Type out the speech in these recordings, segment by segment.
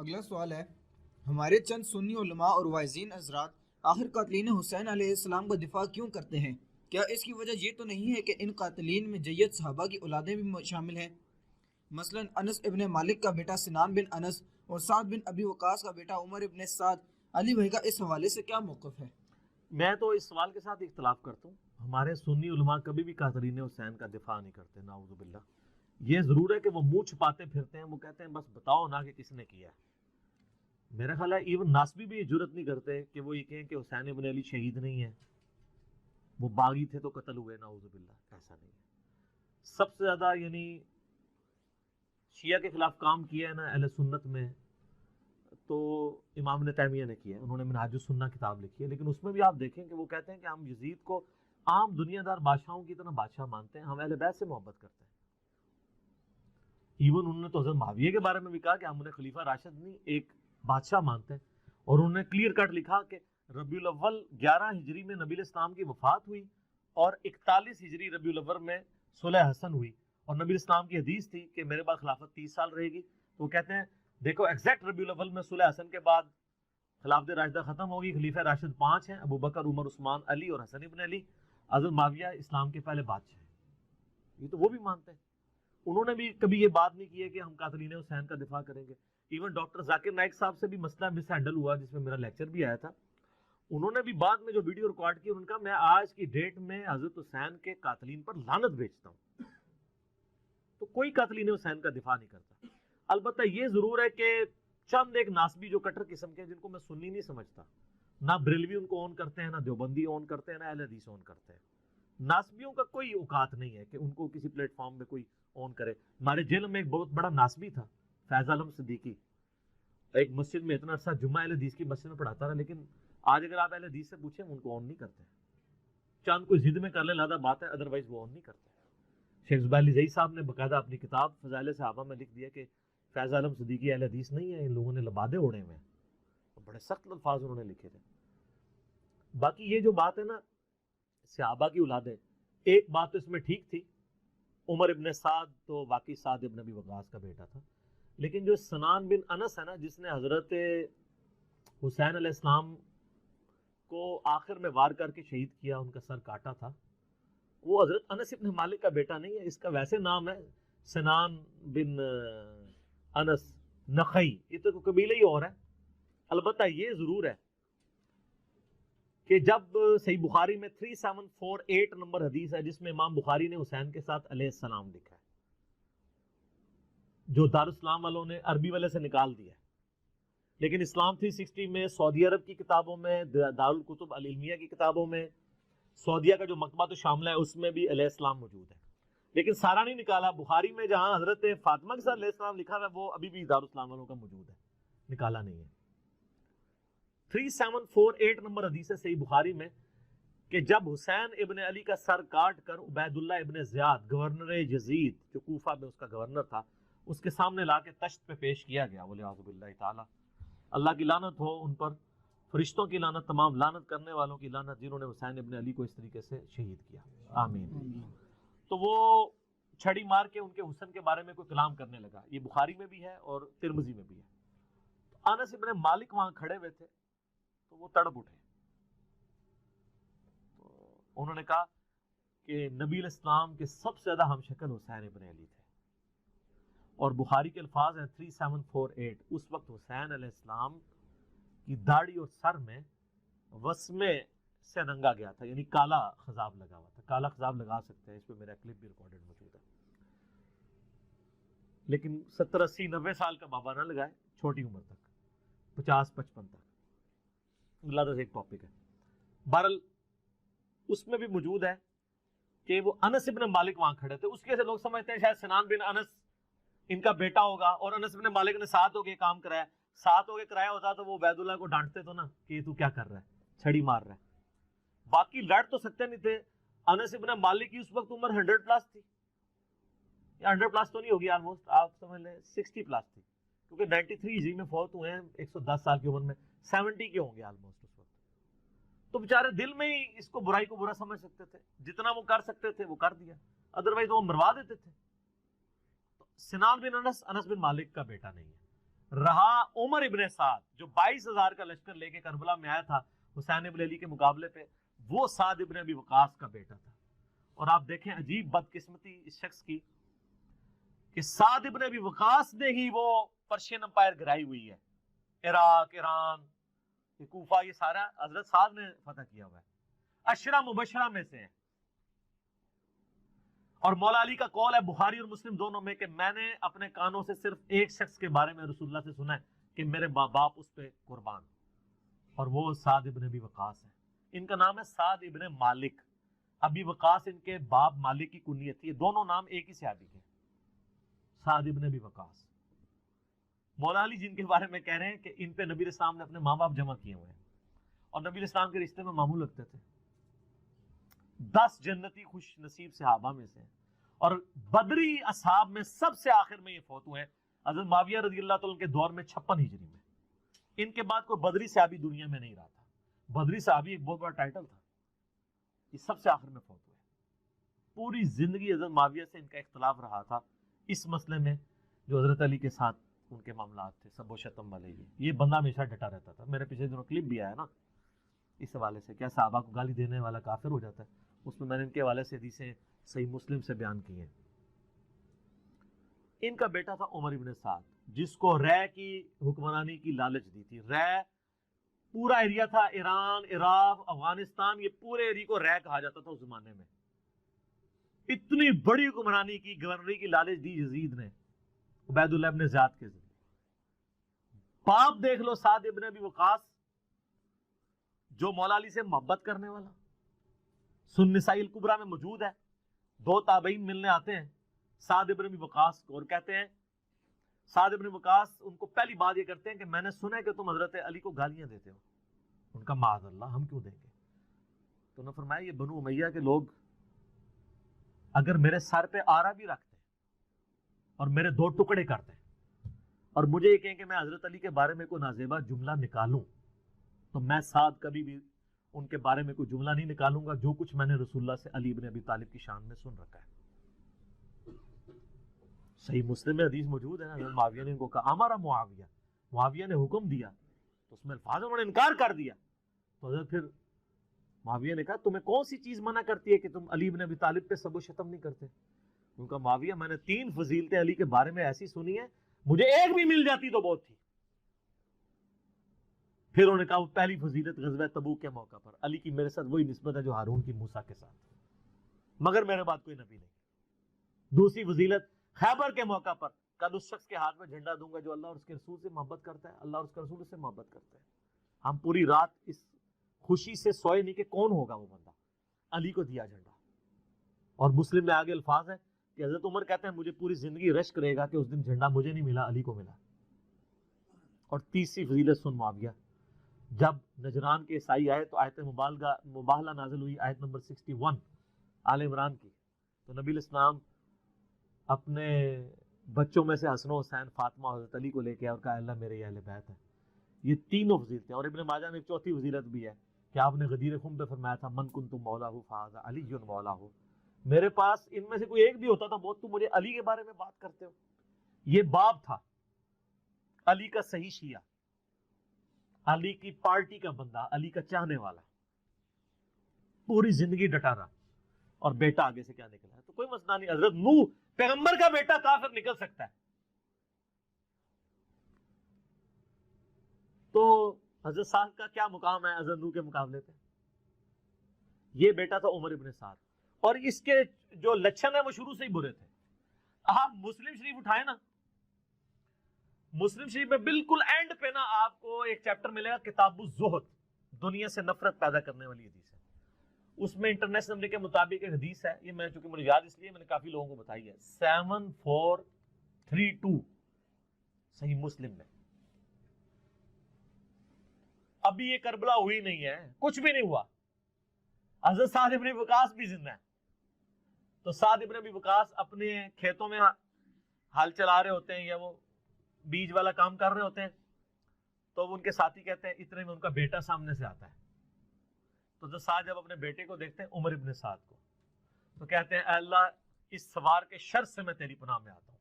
اگلا سوال ہے، ہمارے چند سنی علماء اور واعظین حضرات آخر قاتلین حسین علیہ السلام کا دفاع کیوں کرتے ہیں؟ کیا اس کی وجہ یہ تو نہیں ہے کہ ان قاتلین میں جید صحابہ کی اولادیں بھی شامل ہیں؟ مثلا انس ابن مالک کا بیٹا سنان بن انس اور سعد بن ابی وقاص کا بیٹا عمر ابن سعد۔ علی بھائی کا اس حوالے سے کیا موقف ہے؟ میں تو اس سوال کے ساتھ اختلاف کرتا ہوں. ہمارے سنی علماء کبھی بھی قاتلین حسین کا دفاع نہیں کرتے، نعوذ باللہ. یہ ضرور ہے کہ وہ منہ چھپاتے پھرتے ہیں، وہ کہتے ہیں بس بتاؤ نا کہ کس نے کیا ہے. میرا خیال ہے ایون ناسبی بھی یہ جرت نہیں کرتے کہ وہ یہ کہیں کہ حسین ابن علی شہید نہیں ہے، وہ باغی تھے تو قتل ہوئے، نعوذ باللہ. ایسا نہیں ہے. سب سے زیادہ یعنی شیعہ کے خلاف کام کیا ہے نا اہل سنت میں تو امام ابن تیمیہ نے کیا ہے. انہوں نے منہاج السنہ کتاب لکھی ہے، لیکن اس میں بھی آپ دیکھیں کہ وہ کہتے ہیں کہ ہم یزید کو عام دنیا دار بادشاہوں کی طرح بادشاہ مانتے ہیں، ہم اہل بیت سے محبت کرتے ہیں. ایون انہوں نے تو حضرت معاویہ کے بارے میں بھی کہا کہ ہم انہیں خلیفہ راشد نہیں ایک بادشاہ مانتے ہیں. اور انہوں نے کلیئر کٹ لکھا کہ ربیع الاول 11 ہجری میں نبی اسلام کی وفات ہوئی اور 41 ہجری ربیع الاول میں صلح حسن ہوئی، اور نبی اسلام کی حدیث تھی کہ میرے بعد خلافت 30 سال رہے گی. تو وہ کہتے ہیں دیکھو ایگزیکٹ ربیع الاول میں صلح حسن کے بعد خلافت راشدہ ختم ہوگی، خلیفہ راشد 5 ہیں، ابو بکر، عمر، عثمان، علی اور حسن ابن علی. حضرت معاویہ اسلام کے پہلے بادشاہ ہیں. یہ تو وہ بھی مانتے ہیں. انہوں نے بھی کبھی یہ بات نہیں کی ہے کہ ہم قاتلین حسین کا دفاع کریں گے. ایون ڈاکٹر ذاکر نائک صاحب سے بھی مسئلہ مس ہینڈل ہوا جس میں میرا لیکچر بھی آیا تھا. انہوں نے بھی بعد میں جو ویڈیو ریکارڈ کی ان کا میں آج کی ڈیٹ میں حضرت حسین کے قاتلین پر لعنت بھیجتا ہوں. تو کوئی قاتلین حسین کا دفاع نہیں کرتا. البتہ یہ ضرور ہے کہ چند ایک ناسبی جو کٹر قسم کے جن کو میں سنی نہیں سمجھتا، نہ بریلوی ان کو اون کرتے ہیں، نہ دیوبندی اون کرتے ہیں، نہ اہل حدیث اون کرتے ہیں. ناسبیوں کا کوئی اوقات نہیں ہے کہ ان کو کسی پلیٹ فارم میں کوئی اون کرے. ہمارے جیل میں ایک بہت بڑا ناسبی تھا، فیض عالم صدیقی، ایک مسجد میں اتنا عرصہ جمعہ اہل حدیث کی مسجد میں پڑھاتا رہا، لیکن آج اگر آپ اہل حدیث سے پوچھیں ان کو اون نہیں کرتے. چاند کوئی ضد میں کر لے لادہ بات ہے، ادروائز وہ اون نہیں کرتے. شیخ زبیر علی زئی صاحب نے باقاعدہ اپنی کتاب فضائل صحابہ میں لکھ دیا کہ فیض عالم صدیقی اہل حدیث نہیں ہے، ان لوگوں نے لبادے اوڑے ہوئے ہیں. بڑے سخت الفاظ انہوں نے لکھے تھے. باقی یہ جو بات ہے نا صحابہ کی اولادیں، ایک بات تو اس میں ٹھیک تھی، عمر ابن سعد تو واقعی سعد ابن ابی وقاص کا بیٹا تھا. لیکن جو سنان بن انس ہے نا جس نے حضرت حسین علیہ السلام کو آخر میں وار کر کے شہید کیا، ان کا سر کاٹا تھا، وہ حضرت انس ابن مالک کا بیٹا نہیں ہے. اس کا ویسے نام ہے سنان بن انس نخعی، یہ تو قبیلہ ہی اور ہے. البتہ یہ ضرور ہے کہ جب صحیح بخاری میں 3748 نمبر حدیث ہے جس میں امام بخاری نے حسین کے ساتھ علیہ السلام لکھا ہے، جو دارالاسلام والوں نے عربی والے سے نکال دیا ہے، لیکن اسلام 360 میں، سعودی عرب کی کتابوں میں، دارالکتب العلمیہ کی کتابوں میں، سعودیہ کا جو مکتبۃ شاملہ ہے اس میں بھی علیہ السلام موجود ہے. لیکن سارا نہیں نکالا. بخاری میں جہاں حضرت فاطمہ کے ساتھ علیہ السلام لکھا ہوا ہے وہ ابھی بھی دارالاسلام والوں کا موجود ہے، نکالا نہیں ہے. 3748 نمبر حدیث ہے صحیح بخاری میں کہ جب حسین ابن علی کا سر کاٹ کر عبید اللہ ابن زیاد گورنر یزید جو کوفہ میں اس کا گورنر تھا اس کے سامنے لا کے تشت پہ پیش کیا گیا، ولیعوذ باللہ تعالی، اللہ کی لعنت ہو ان پر، فرشتوں کی لعنت، تمام لعنت کرنے والوں کی لعنت جنہوں نے حسین ابن علی کو اس طریقے سے شہید کیا، آمین. تو وہ چھڑی مار کے ان کے حسن کے بارے میں کوئی کلام کرنے لگا. یہ بخاری میں بھی ہے اور ترمذی میں بھی ہے. انس ابن مالک وہاں کھڑے ہوئے تھے تو وہ تڑپ اٹھے. تو انہوں نے کہا کہ نبی علیہ السلام کے سب سے زیادہ ہم شکل حسین ابن علی تھے. اور بخاری کے الفاظ ہیں 3748، اس وقت حسین علیہ السلام کی داڑھی اور سر میں وسمے سے رنگا گیا تھا، یعنی کالا خضاب لگا ہوا تھا. کالا خضاب لگا سکتے ہیں، اس پہ میرا کلپ بھی ریکارڈڈ موجود ہے. لیکن 70 80 90 سال کا بابا نہ لگائے، چھوٹی عمر تک 50 55 تک. اللہ تعالیٰ ایک ٹاپک ہے. بہرحال اس میں بھی موجود ہے کہ وہ انس ابن مالک وہاں کھڑے تھے. اس کے سے لوگ سمجھتے ہیں شاید سنان بن انس ان کا بیٹا ہوگا، اور انس ابن مالک نے ساتھ ہو کے کام کرایا. ساتھ ہو کے کرایا ہوتا تو وہ عبید اللہ کو ڈانٹتے تو نا کہ تو کیا کر رہا ہے، چھڑی مار رہا ہے. باقی لڑ تو سکتے نہیں تھے. انس ابن مالک کی اس وقت عمر 100 پلس تھی، یا 100 پلس تو نہیں ہوگی، آلموسٹ آپ سمجھ لیں 60 پلس تھی، کیونکہ 93 ہجری میں فوت ہوئے ہیں 110 سال کی عمر میں، 70 کے ہوں گے آلموسٹ اس وقت. تو بیچارے دل میں ہی اس کو برائی کو برا سمجھ سکتے تھے، جتنا وہ کر سکتے تھے وہ کر دیا، ادروائز وہ مروا دیتے تھے. تو سنان بن انس انس بن مالک کا بیٹا نہیں ہے. رہا عمر ابن سعد جو 22,000 کا لشکر لے کے کربلا میں آیا تھا حسین ابن علی کے مقابلے پہ، وہ سعد ابن ابی وقاص کا بیٹا تھا. اور آپ دیکھیں عجیب بدقسمتی اس شخص کی کہ سعد ابن ابی وقاص نے ہی وہ پرشین امپائر گرائی ہوئی ہے، عراق، ایران، کوفہ، یہ سارا حضرت سعد نے فتح کیا ہوا ہے، عشرہ مبشرہ میں سے ہے. اور مولا علی کا قول ہے بخاری اور مسلم دونوں میں کہ میں نے اپنے کانوں سے صرف ایک شخص کے بارے میں رسول اللہ سے سنا ہے کہ میرے باپ اس پہ قربان، اور وہ سعد ابن ابی وقاص ہے. ان کا نام ہے سعد ابن مالک، ابی وقاص ان کے باپ مالک کی کنیت تھی. یہ دونوں نام ایک ہی صحابی کے، سعد ابن ابی وقاص. مولا علی جن کے بارے میں کہہ رہے ہیں کہ ان پہ نبی اسلام نے اپنے ماں باپ جمع کیے ہوئے ہیں اور نبی اسلام کے رشتے میں ماموں لگتے تھے. 10 جنتی خوش نصیب صحابہ میں سے، اور بدری اصحاب میں سب سے آخر میں یہ فوت ہوئے ہیں حضرت معاویہ رضی اللہ تعالیٰ کے دور میں 56 ہجری میں. ان کے بعد کوئی بدری صحابی دنیا میں نہیں رہا تھا. بدری صحابی ایک بہت بڑا ٹائٹل تھا، یہ سب سے آخر میں فوت ہوئے. پوری زندگی حضرت معاویہ سے ان کا اختلاف رہا تھا اس مسئلے میں جو حضرت علی کے ساتھ ان کے معاملات تھے، سب و شتم والے. یہ بندہ ہمیشہ ڈٹا رہتا تھا. میرے پیچھے دنوں کلپ بھی آیا نا اس حوالے سے، کیا صحابہ کو گالی دینے والا کافر ہو جاتا ہے، اس میں نے ان کے حوالے سے حدیثیں صحیح مسلم سے بیان کی ہیں. ان کا بیٹا تھا عمر ابن سعد جس کو رے کی حکمرانی کی لالچ دی تھی. رے پورا ایریا تھا، ایران، عراق، افغانستان، یہ پورے ایریا کو رے کہا جاتا تھا اس زمانے میں. اتنی بڑی حکمرانی کی، گورنری کی لالچ دی یزید نے عبید اللہ ابن زیاد کے ذریعے. باپ دیکھ لو سعد ابن ابی وقاص جو مولا علی سے محبت کرنے والا، سن نسائی الکبریٰ میں موجود ہے. 2 تابعین ملنے آتے ہیں سعد ابن ابی وقاص کو اور کہتے ہیں، سعد ابن وقاص ان کو پہلی بات یہ کرتے ہیں کہ میں نے سنا ہے کہ تم حضرت علی کو گالیاں دیتے ہو. ان کا معاذ اللہ، ہم کیوں دیں گے؟ تو انہوں نے فرمایا یہ بنو امیہ کے لوگ اگر میرے سر پہ آرا بھی رکھتے ہیں اور میرے 2 ٹکڑے کرتے ہیں اور مجھے یہ کہیں کہ میں حضرت علی کے بارے میں کوئی نازیبہ جملہ نکالوں، تو میں سعد کبھی بھی ان کے بارے میں کوئی جملہ نہیں نکالوں گا جو کچھ میں نے رسول اللہ سے علی ابن ابی طالب کی شان میں سن رکھا ہے. صحیح مسلم میں حدیث موجود ہے نا، حضرت معاویہ نے ان کو کہا ہمارا معاویہ نے حکم دیا، تو اس میں الفاظ انہوں نے انکار کر دیا. تو حضرت پھر معاویہ نے کہا تمہیں کون سی چیز منع کرتی ہے کہ تم علی ابن ابی طالب پہ سب و شتم نہیں کرتے؟ ان کا معاویہ میں نے 3 فضیلتیں علی کے بارے میں ایسی سنی ہیں، مجھے ایک بھی مل جاتی تو بہت تھی. پھر انہوں نے کہا وہ پہلی فضیلت غزوہ تبوک کے موقع پر علی کی میرے ساتھ وہی نسبت ہے جو ہارون کی موسیٰ کے ساتھ، مگر میرے بعد کوئی نبی نہیں. دوسری فضیلت خیبر کے موقع پر کل اس شخص کے ہاتھ میں جھنڈا دوں گا جو اللہ اور اس کے رسول سے محبت کرتا ہے، اللہ اور اس کے رسول سے محبت کرتا ہے. ہم پوری رات اس خوشی سے سوئے نہیں کہ کون ہوگا وہ بندہ. علی کو دیا جھنڈا. اور مسلم میں آگے الفاظ ہے کہ حضرت عمر کہتے ہیں مجھے پوری زندگی رشک رہے گا کہ اس دن جھنڈا مجھے نہیں ملا، علی کو ملا. اور تیسری فضیلت سن معاویہ، جب نجران کے عیسائی آئے تو آیت مباہلہ نازل ہوئی، آیت نمبر 61 آل عمران کی. تو نبی الاسلام اپنے بچوں میں سے حسن و حسین، فاطمہ اور حضرت علی کو لے کے اور کہا اللہ میرے یہ اہل بیت ہیں. یہ تینوں فضیلتیں. اور ابن ماجہ میں ایک چوتھی فضیلت بھی ہے کہ آپ نے غدیر خم پہ فرمایا تھا من کنت مولاہ فہذا علی مولاہ. میرے پاس ان میں سے کوئی ایک بھی ہوتا تھا بہت، تم مجھے علی کے بارے میں بات کرتے ہو. یہ باپ تھا علی کا صحیح شیعہ، علی کی پارٹی کا بندہ، علی کا چاہنے والا، پوری زندگی ڈٹا رہا. اور بیٹا آگے سے کیا نکلا ہے تو کوئی مسئلہ نہیں. حضرت نوح پیغمبر کا بیٹا کافر نکل سکتا ہے. تو حضرت سعد کا کیا مقام ہے حضرت نوح کے مقابلے پہ؟ یہ بیٹا تھا عمر ابن سعد، اور اس کے جو لچھن ہیں وہ شروع سے ہی برے تھے. آپ مسلم شریف اٹھائیں نا، مسلم شریف میں بالکل اینڈ پہ نا آپ کو ایک چیپٹر ملے گا کتاب الزہد، دنیا سے نفرت پیدا کرنے والی حدیث ہے. اس میں انٹرنیشنل نمبر کے مطابق ایک حدیث ہے، یہ میں چونکہ مجھے یاد اس لیے میں نے کافی لوگوں کو بتائی ہے، 7432 صحیح مسلم میں. ابھی یہ کربلا ہوئی نہیں ہے، کچھ بھی نہیں ہوا. حضرت سعد ابن وقاص بھی زندہ ہے. تو سعد ابن ابی وقاص اپنے کھیتوں میں ہل چلا رہے ہوتے ہیں یا وہ بیج والا کام کر رہے ہوتے ہیں، تو وہ ان کے ساتھی کہتے ہیں اتنے میں ان کا بیٹا سامنے سے آتا ہے. تو جو سعد جب اپنے بیٹے کو دیکھتے ہیں عمر ابن سعد کو، تو کہتے ہیں اے اللہ اس سوار کے شر سے میں تیری پناہ میں آتا ہوں.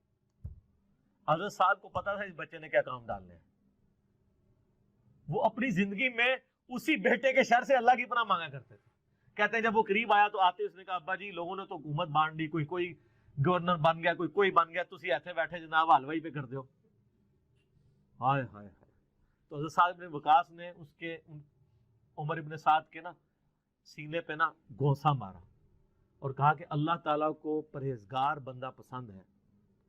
حضرت صاحب کو پتا تھا اس بچے نے کیا کام ڈالنے ہیں. وہ اپنی زندگی میں اسی بیٹے کے شر سے اللہ کی پناہ مانگا کرتے تھے. کہتے ہیں جب وہ قریب آیا تو آتے اس نے کہا ابا جی لوگوں نے تو حکومت بانٹ دی, کوئی گورنر بن گیا, کوئی بن گیا, تسی ایسے بیٹھے جناب حلوائی پہ کر دیو. ہائے ہائے ہائے. تو حضرت سعد بن وقاص نے اس کے عمر ابن سعد کے نا سینے پہ نا گھونسا مارا اور کہا کہ اللہ تعالیٰ کو پرہیزگار بندہ پسند ہے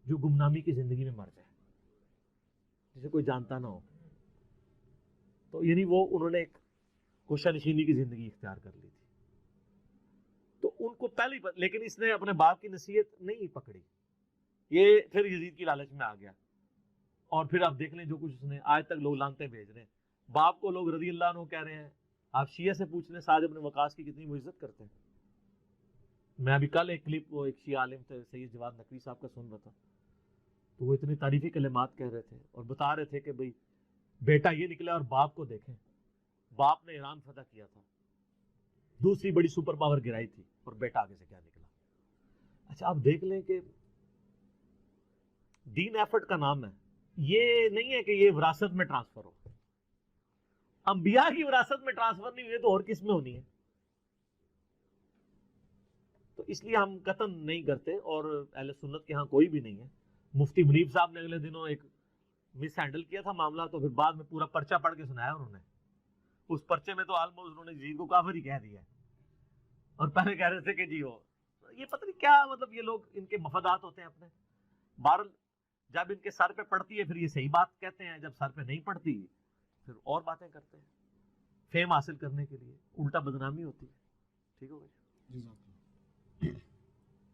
جو گمنامی کی زندگی میں مر جائے, جسے کوئی جانتا نہ ہو. تو یعنی وہ انہوں نے ایک کوشہ نشینی کی زندگی اختیار کر لی تھی. تو ان کو پہلے لیکن اس نے اپنے باپ کی نصیحت نہیں پکڑی, یہ پھر یزید کی لالچ میں آ گیا. اور پھر آپ دیکھ لیں جو کچھ اس نے آج تک لوگ لانتے بھیج رہے ہیں. باپ کو لوگ رضی اللہ عنہ کہہ رہے ہیں. آپ شیعہ سے پوچھ لیں سعد بن وقاص کی کتنی وہ عزت کرتے ہیں. میں ابھی کل ایک کلپ وہ ایک شیعہ عالم تھے سید جواد نقوی صاحب کا سن رہا تھا, تو وہ اتنی تعریفی کلمات کہہ رہے تھے اور بتا رہے تھے کہ بھئی بیٹا یہ نکلا اور باپ کو دیکھیں, باپ نے ایران فتح کیا تھا, دوسری بڑی سپر پاور گرائی تھی, اور بیٹا آگے سے کیا نکلا. اچھا آپ دیکھ لیں کہ دین ایفرٹ کا نام ہے, یہ نہیں ہے کہ یہ وراثت میں ٹرانسفر ہو. انبیاء کی وراثت میں ٹرانسفر نہیں ہوئی تو اور کس میں ہونی ہے؟ تو اس لیے ہم قطن نہیں کرتے, اور اہل سنت کے ہاں کوئی بھی نہیں ہے. مفتی منیب صاحب نے اگلے دنوں ایک مس ہینڈل کیا تھا معاملہ, تو پھر بعد میں پورا پرچہ پڑھ کے سنایا انہوں نے. اس پرچے میں تو آلموسٹ انہوں نے یزید کو کافر ہی کہہ دیا ہے, اور پہلے کہہ رہے تھے کہ جی ہو یہ پتہ نہیں کیا, مطلب یہ لوگ ان کے مفادات ہوتے ہیں اپنے. بہرحال جب ان کے سر پہ پڑتی ہے پھر یہ صحیح بات کہتے ہیں, جب سر پہ نہیں پڑتی پھر اور باتیں کرتے ہیں فیم حاصل کرنے کے لیے, الٹا بدنامی ہوتی ہے. ٹھیک ہو گئی.